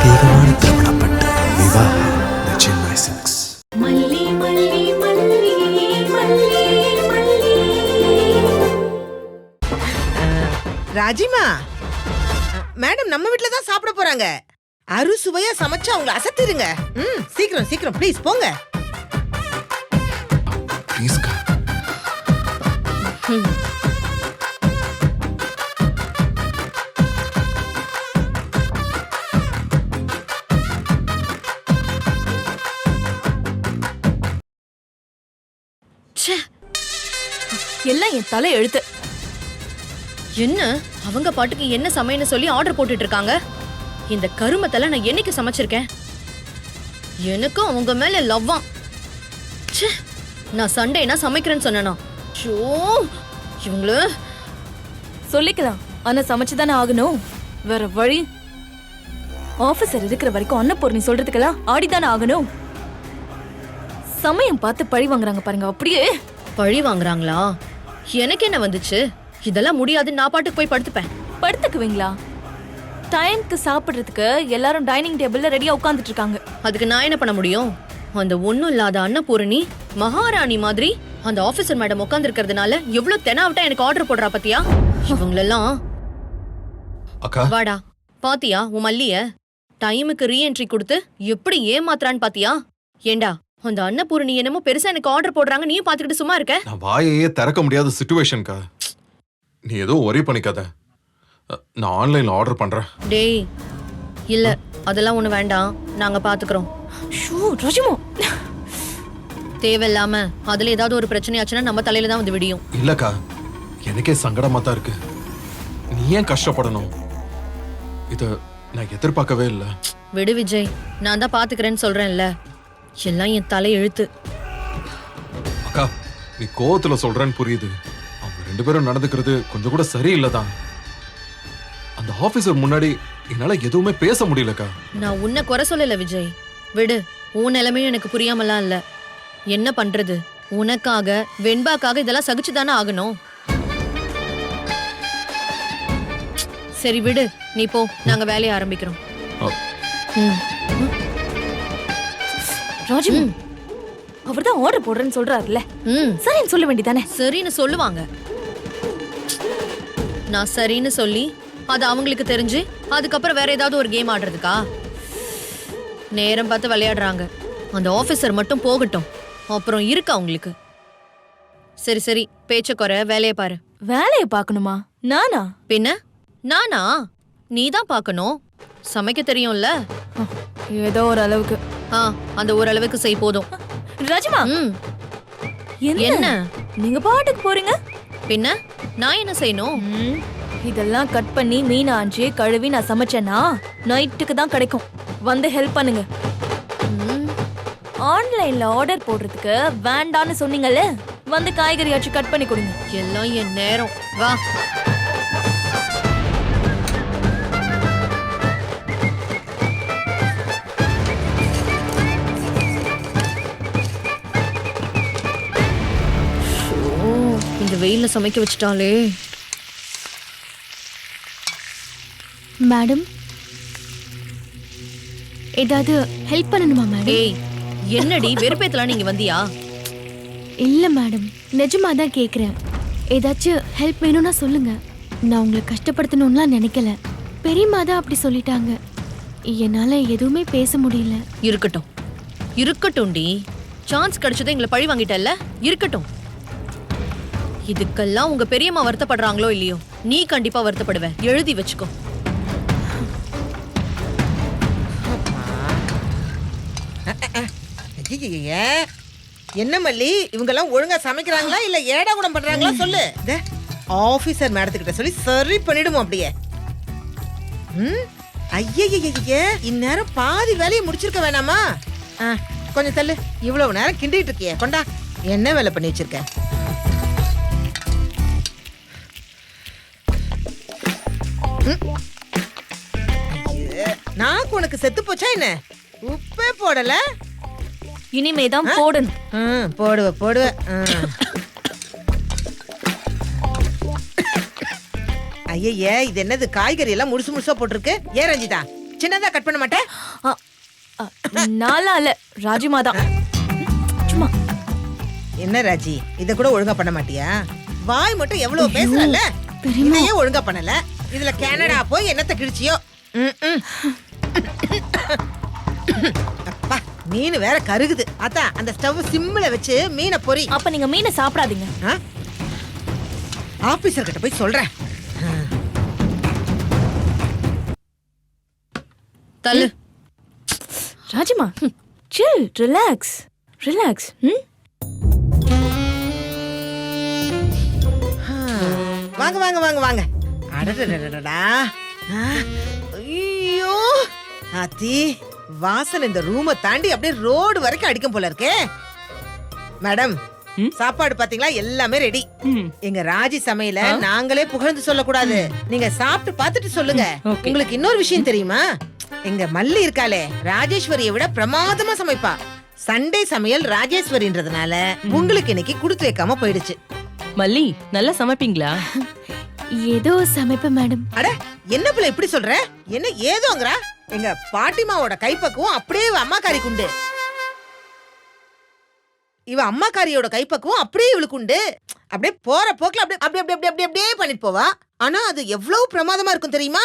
பிரத்யேகமான திருமணப்பட்டு Vivaha the Chennai Silks. Rajima madam நம்ம வீட்ல தான் சாப்பிட போறாங்க. அறுசுவையா சமைச்சு அவங்க அசத்திருங்க. சீக்கிரம் சீக்கிரம் ப்ளீஸ் போங்க. ப்ளீஸ்க்கா. எல்லாம் என் தலை எழுத்து. என்ன அவங்க பாட்டுக்கு என்ன சமையல்னு சொல்லி ஆர்டர் போட்டுட்டு இருக்காங்க. இந்த கருமத்தல நான் என்னைக்கு சமைச்சிருக்கேன்? எனக்கும் அவங்க மேல லவ்வா. நான் சண்டேனா சமைக்கிறேன்னு சொன்னேனா? ஷோ இவங்கள சொல்லிக்கலாம், ஆனா சமைச்சுதானே ஆகணும். வேற வழி. ஆபீசர் இருக்கிற வரைக்கும் அன்னபூர்ணி சொல்றதுக்கெல்லாம் ஆடிதானே ஆகணும். சமயம் பார்த்து பழி வாங்குறாங்க பாருங்க. அப்படியே பழி வாங்குறாங்களா? எனக்கு என்ன வந்துச்சு? இதெல்லாம் முடியாது, நான் பாட்டுக்கு போய் படுத்துப்பேன். படுத்துக்குவீங்களா? டைம்க்கு சாப்பிடுறதுக்கு எல்லாரும் டைனிங் டேபிள்ல ரெடியா உட்கார்ந்துட்டு இருக்காங்க. அதுக்கு நான் என்ன பண்ண முடியும்? அந்த ஒண்ணும் இல்லாத அன்னபூரணி மகாராணி மாதிரி அந்த ஆபீசர் மேடம் உட்கார்ந்து இருக்கிறதுனால எவ்வளவு தெனாவட்டா எனக்கு ஆர்டர் போடுறா பாத்தியா? இவங்களெல்லாம் அக்கா வாடா பாத்தியா உன் மல்லிய டைமுக்கு ரீஎன்ட்ரி கொடுத்து எப்படி ஏமாத்துறான்னு பாத்தியா? ஏண்டா அந்த அன்னபூரணி என்னமோ பெருசா எனக்கு ஆர்டர் போடுறாங்க, நீயும் பாத்துக்கிட்டு சும்மா இருக்க? நான் வாயையே திறக்க முடியாத சிச்சுவேஷன்க்கா. நீ ஏதோ ஒரே பண்ணிக்காத, நான் ஆன்லைன்ல ஆர்டர் பண்றேன். டேய் இல்ல அதெல்லாம் ஒண்ணு வேண்டாம், நாங்க பாத்துக்கிறோம். ஷூ ரஜிமோ, தேவையில்லாம அதுல ஏதாவது ஒரு பிரச்சனை ஆச்சுன்னா நம்ம தலையில தான் வந்து விடியும். இல்லக்கா, எனக்கே சங்கடமா தான் இருக்கு. நீ ஏன் கஷ்டப்படணும்? இத நான் எதிர்பார்க்கவே இல்ல. விடு விஜய், நான் தான் பாத்துக்கிறேன்னு சொல்றேன்ல. எல்லாம் என் தலை எழுத்து. அக்கா, நீ கோவத்துல சொல்றேன்னு புரியுது. அவங்க ரெண்டு பேரும் நடந்துக்கிறது கொஞ்சம் கூட சரியில்லைதான். அந்த ஆபீசர் முன்னாடி என்னால எதுவுமே பேச முடியலக்கா. நான் உன்னை குறை சொல்லல விஜய், விடு. உன் நிலைமையும் எனக்கு புரியாமலாம் இல்ல. என்ன பண்றது? உனக்காக வெண்பாக்காக இதெல்லாம் சகிச்சுதானே ஆகணும். சரி விடு, நீ போ, நாங்க வேலையை ஆரம்பிக்கிறோம். ராஜிமோ, அவர்தான் ஆர்டர் போடுறேன்னு சொல்றாருல்ல, சரின்னு சொல்ல வேண்டியதானே? சரின்னு சொல்லுவாங்க. நான் சரின்னு சொல்லி அது அவங்களுக்கு தெரிஞ்சு அதுக்கப்புறம் வேற ஏதாவது ஒரு கேம் ஆடுறதுக்கா? நேரம் பார்த்து விளையாடுறாங்க. அந்த ஆபீசர் மட்டும் போகட்டும், அப்புறம் இருக்கு அவங்களுக்கு. சரி சரி, பேச்ச குறை, வேலையை பாரு. வேலையை பார்க்கணுமா? நானா? பின்ன நானா? நீதான் பார்க்கணும். சமைக்க தெரியும்ல? ஏதோ ஒரு அளவுக்கு. அந்த ஒரு அளவுக்கு செய் போதும். ராஜிமா, என்ன நீங்க பாட்டுக்கு போறீங்க? பின்ன நான் என்ன செய்யணும்? இதெல்லாம் கட் பண்ணி மீன் ஆஞ்சி கழுவி நான் சமைச்சேன்னா நைட்டுக்கு தான் கிடைக்கும். வந்து ஹெல்ப் பண்ணுங்க. ஆன்லைன்ல ஆர்டர் போடுறதுக்கு வேண்டான்னு சொன்னீங்கல்ல, வந்து காய்கறி ஆச்சு கட் பண்ணி கொடுங்க. எல்லாம் என் நேரம். வா. இந்த வெயில்ல சமைக்க வச்சுட்டாலே. மேடம், ஏதாவது ஹெல்ப் பண்ணணுமா மேடம்? ஏய் என்னடி வெறுப்பேத்தலாம் நீங்க வந்தியா? இல்ல மேடம், நிஜமா தான் கேக்குறேன். ஏதாச்சும் ஹெல்ப் வேணும்னா சொல்லுங்க. நான் உங்களை கஷ்டப்படுத்தணும்லாம் நினைக்கல. பெரியம்மா தான் அப்படி சொல்லிட்டாங்க. என்னால எதுவுமே பேச முடியல. இருக்கட்டும் இருக்கட்டும்டி, சான்ஸ் கிடைச்சதை எங்களை பழி வாங்கிட்டல்ல, இருக்கட்டும். இதுக்கெல்லாம் உங்க பெரியம்மா வருத்தப்படுறாங்களோ இல்லையோ, நீ கண்டிப்பா வருத்தப்படுவ, எழுதி வச்சுக்கோ. என்ன மல்லி, இவங்கெல்லாம் ஒழுங்கா சமைக்கிறாங்களா இல்ல ஏடா கூட பண்றாங்களா சொல்லு. ஆபீசர் மேடத்துக்கிட்ட சொல்லி சரி பண்ணிடுவோம் அப்படியே. ஐய, இந்நேரம் பாதி வேலையை முடிச்சிருக்க வேணாமா? கொஞ்சம் தள்ளு. இவ்வளவு நேரம் கிண்டிட்டு இருக்கிய, கொண்டா. என்ன வேலை பண்ணி வச்சிருக்க? நாக்கு உனக்கு செத்து போச்சா என்ன? உப்பே போடல. இனிமேதான் போடணும். போடுவ. ஐயே, இது என்னது காய்கறி எல்லாம் முழுசு முழுசா போட்டிருக்கு? ஏன் ரஞ்சிதா, சின்னதா கட் பண்ண மாட்டேன்? அ, அ, நான்லாம் இல்ல ராஜிமா தான். சும்மா என்ன ராஜி, இத கூட ஒழுங்கா பண்ண மாட்டியா? வாய் மட்டும் எவ்வளவு பேசுறல்ல, இதையே ஒழுங்கா பண்ணல. இதுல கனடா போய் என்னத்த கிழிச்சியோ. அப்பா, மீன் வேற கருகுது. அதான் அந்த ஸ்டவ் சிம்ல வச்சு மீனை பொரி. அப்ப நீங்க மீனை சாப்பிடாதீங்க. ஆபீசர் கிட்ட போய் சொல்றேன். தள்ளு. ராஜிமா சில், ரிலாக்ஸ் ரிலாக்ஸ். வாங்க வாங்க வாங்க வாங்க. அடடடடடா. ஐயோ ஆத்தி, வாசல் இந்த ரூமை தாண்டி அப்படியே ரோடு வரைக்கும் அடிக்கும் போல இருக்கே. மேடம், சாப்பாடு பாத்தீங்களா? எல்லாமே ரெடி. எங்க ராஜி சமையல நாங்களே புகழ்ந்து சொல்லக்கூடாது, நீங்க சாப்பிட்டு பார்த்துட்டு சொல்லுங்க. உங்களுக்கு இன்னொரு விஷயம் தெரியுமா? எங்க மல்லி இருக்காளே, ராஜேஸ்வரியை விட பிரமாதமா சமைப்பா. சண்டே சமையல் ராஜேஸ்வரின்றதுனால உங்களுக்கு இன்னைக்கு கொடுத்து வைக்காம போயிடுச்சு. மல்லி நல்லா சமைப்பீங்களா? ஏதோ சமைப்பேன் மேடம். அட, என்ன பிள்ளை இப்படி சொல்ற? என்ன ஏதோங்கறா? எங்க பாட்டிமாவோட கைப்பக்குவம் அப்படியே இவ அம்மாக்காரிக்கு உண்டு. இவ அம்மாக்காரியோட கைப்பக்குவம் அப்படியே இவளுக்கு உண்டு. அப்படியே போற போக்குல அப்படியே அப்படியே அப்படியே அப்படியே அப்படியே பண்ணிட்டு போவா. ஆனா அது எவ்வளவு பிரமாதமா இருக்கும் தெரியுமா?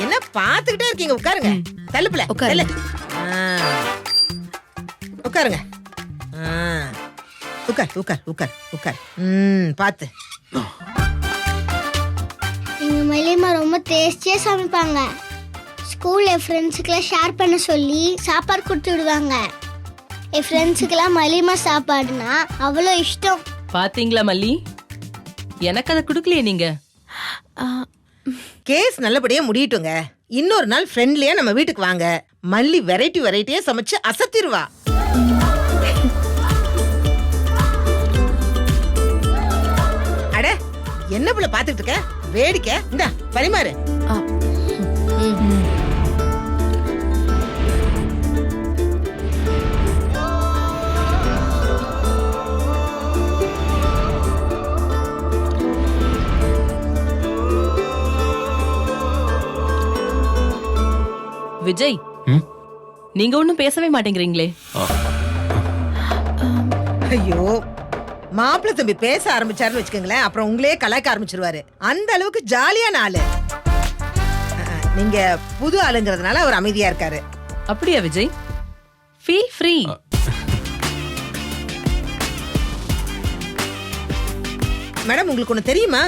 என்ன பாத்துக்கிட்டே இருக்கீங்க? உட்காருங்க. தள்ளுப்புல உட்காரு. உட்காருங்க. உட்கார் உட்கார் உட்கார் உட்கார். பாத்து. எங்க மல்லியம்மா ரொம்ப டேஸ்டியா சமைப்பாங்க. ஸ்கூல்ல என் ஃப்ரெண்ட்ஸுக்கெல்லாம் ஷேர் பண்ண சொல்லி சாப்பாடு கொடுத்து விடுவாங்க. என் ஃப்ரெண்ட்ஸுக்கெல்லாம் மல்லியம்மா சாப்பாடுனா அவ்வளோ இஷ்டம். பாத்தீங்களா மல்லி, எனக்கு அதை கொடுக்கலையே நீங்க. கேஸ் நல்லபடியா முடியட்டுங்க. இன்னொரு நாள் ஃப்ரெண்ட்லியா நம்ம வீட்டுக்கு வாங்க. மல்லி வெரைட்டி வெரைட்டியா சமைச்சு அசத்திருவா. அட, என்ன புள்ள பாத்துட்டு இருக்க? வேடிக்கை. இந்தா பரிமாறு. விஜய், நீங்க ஒண்ணும் பேசவே மாட்டேங்கிறீங்களே. ஐயோ, மாப்பிள்ள தம்பி பேச ஆரம்பிச்சாருன்னு வச்சுக்கோங்களேன், அப்புறம் உங்களே கலாய்க்க ஆரம்பிச்சிருவாரு. அந்த அளவுக்கு ஜாலியான ஆளு. நீங்க புது ஆளுங்கிறதுனால அவர் அமைதியா இருக்காரு. அப்படியா விஜய்? Feel free. மேடம், உங்களுக்கு ஒண்ணு தெரியுமா?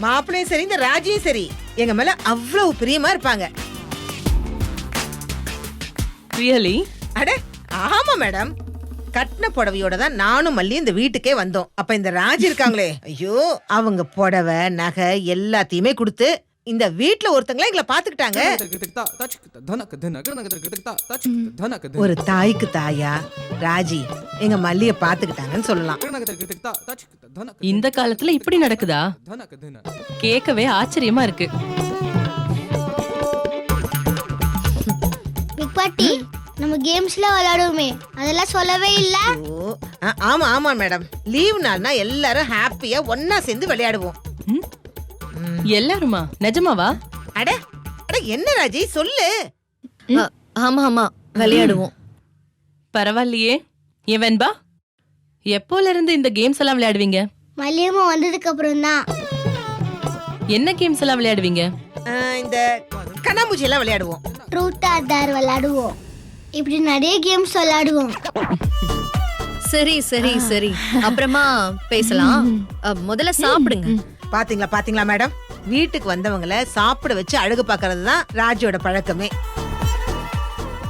மாப்பிள்ளையும் சரி இந்த ராஜியும் சரி எங்க மேல அவ்வளவு பிரியமா இருப்பாங்க. ரியலி? அட ஆமா மேடம். கட்டின புடவையோட தான் நானும் மல்லி இந்த வீட்டுக்கே வந்தோம். அப்ப இந்த ராஜி இருக்காங்களே, ஐயோ, அவங்க புடவை நகை எல்லாத்தையுமே கொடுத்து இந்த வீட்டுல ஒருத்தங்களா எங்களை பாத்துக்கிட்டாங்க. ஒரு தாய்க்கு தாயா ராஜி எங்க மல்லிய பாத்துக்கிட்டாங்கன்னு சொல்லலாம். இந்த காலத்துல இப்படி நடக்குதா? கேட்கவே ஆச்சரியமா இருக்கு. பிக் பாட்டி, நம்ம கேம்ஸ்ல விளையாடுவோமே, அதெல்லாம் சொல்லவே இல்ல. ஆமா ஆமா மேடம், லீவ் நாள்னா எல்லாரும் ஹாப்பியா ஒன்னா சேர்ந்து விளையாடுவோம். எல்லாருமா? நிஜமாவா? அட அட, என்ன ராஜி சொல்லு. ஆமா ஆமா, விளையாடுவோம். பரவாயில்லையே. ஏன் வெண்பா, எப்போல இருந்து இந்த கேம்ஸ் எல்லாம் விளையாடுவீங்க? மல்லியம்மா வந்ததுக்கு அப்புறம் தான். என்ன கேம்ஸ் எல்லாம் விளையாடுவீங்க? இந்த கண்ணாமூச்சி எல்லாம் விளையாடுவோம். ட்ரூத் ஆர் டேர் விளையாடுவோம். இப்படி நிறைய கேம்ஸ் விளையாடுவோம். சரி சரி சரி, அப்புறமா பேசலாம். முதல்ல சாப்பிடுங்க. பாத்தீங்களா பாத்தீங்களா மேடம், வீட்டுக்கு வந்தவங்கள சாப்பிட வச்சு அழகு பாக்குறது தான் ராஜியோட பழக்கமே.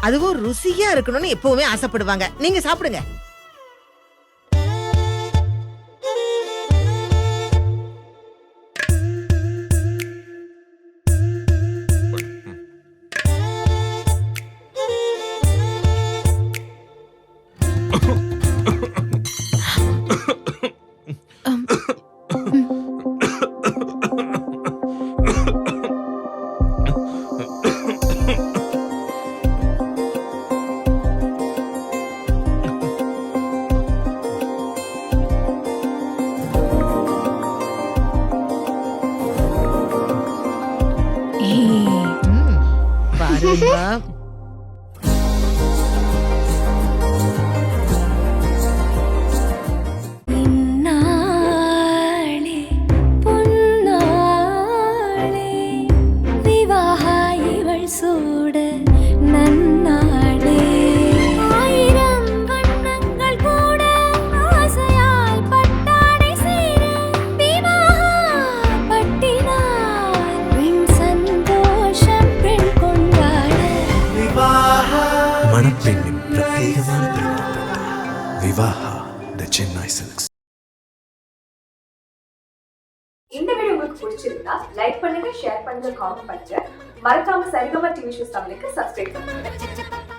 அதுவும் ருசியா இருக்கணும்னு எப்பவுமே ஆசைப்படுவாங்க. நீங்க சாப்பிடுங்க. மணப்பெண்ணின் பிரத்யேகமான திருமணம் விவாஹா தி சென்னை சில்க்ஸ். இந்த வீடியோ உங்களுக்கு பிடிச்சிருந்தா லைக் பண்ணுங்க, ஷேர் பண்ணுங்க, காமெண்ட் பண்ணுங்க. மறக்காம சரிகமா டிவி ஷோஸ் தமிழுக்கு சப்ஸ்கிரைப் பண்ணுங்க.